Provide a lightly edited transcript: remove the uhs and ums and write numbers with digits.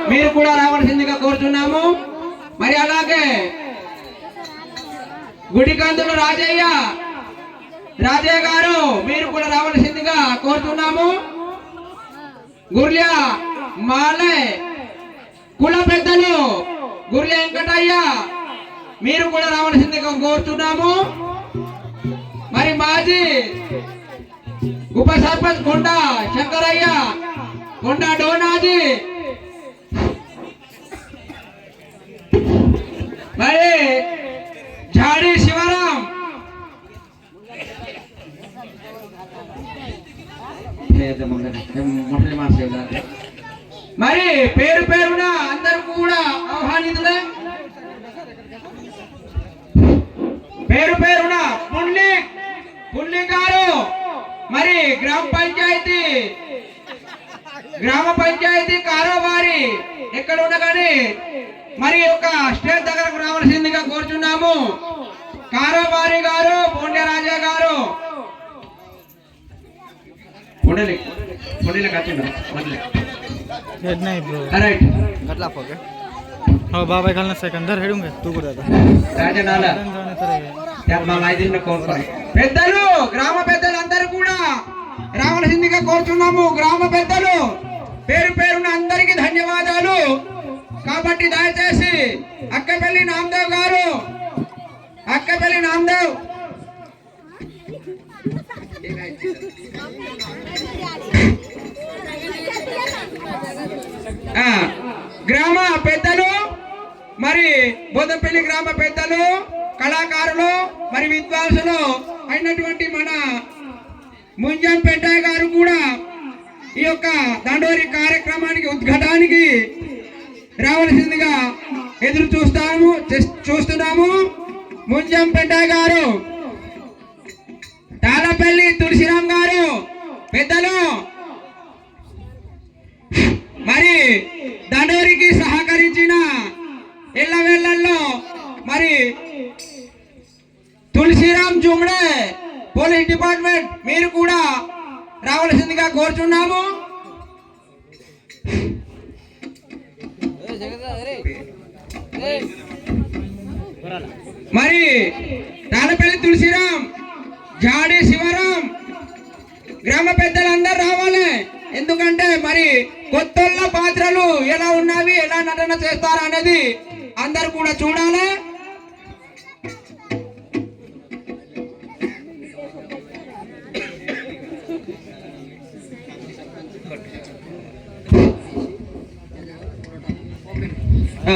మీరు కూడా రావాల్సిందిగా కోరుతున్నాము. మరి అలాగే గుడికందులు రాజయ్య గారు మీరు కూడా రావాల్సిందిగా కోరుతున్నాము. గుర్ల్యా మాలే కుల పెద్దలు గుర్ల్యా వెంకటయ్య మీరు కూడా రావాల్సిందిగా కోరుతున్నాము. మరి మాజీ ఉప సర్పంచ్ కొండ శంకరయ్య కొండ డోనాజీ మరి झाड़ी शिवराम మరి పేరు పేరున అందరూ కూడా ఆహ్వానితులే. పేరు పేరున పుల్లి గారు మరి గ్రామ పంచాయతీ కారోబారి ఎక్కడ ఉండగానే మరి ఒక స్టేజ్ దగ్గరకు రావాల్సిందిగా కోరుచున్నాము. కారోబారి గారు పొండే రాజా గారు बाबा घालना सेकंदर हेडूंगे तू కూడా పెద్దలు గ్రామ పెద్దలు అందరూ కూడా రావాల్సిందిగా కోరుచున్నాము. గ్రామ పెద్దలు పేరు పేరున అందరికీ ధన్యవాదాలు. కాబట్టి దయచేసి అక్కపల్లి నామదేవ్ గారు గ్రామ పెద్దలు మరి బోధపల్లి గ్రామ పెద్దలు కళాకారులు మరి విద్వాంసులు అయినటువంటి మన ముంజం పెంటయ్య గారు కూడా ఈ యొక్క దండోరి కార్యక్రమానికి ఉద్ఘాటానికి రావాల్సిందిగా ఎదురు చూస్తున్నాము. ముంజం పెంటయ్య గారు, తాళపల్లి తులసిరామ్ గారు పెద్దలు మరి దండోరికి సహకరించిన ఎల్లవేళ్లలో మరి తులసిరామ్ జుమ్డే పోలీస్ డిపార్ట్మెంట్ మీరు కూడా రావాల్సిందిగా కోరుచున్నాము. మరి తాళపల్లి తులసిరామ్, జాడి శివరాం గ్రామ పెద్దలందరూ రావాలి. ఎందుకంటే మరి కొత్తోళ్ళ పాత్రలు ఎలా ఉన్నవి, ఎలా నటన చేస్తారు అనేది అందరు కూడా చూడాలి.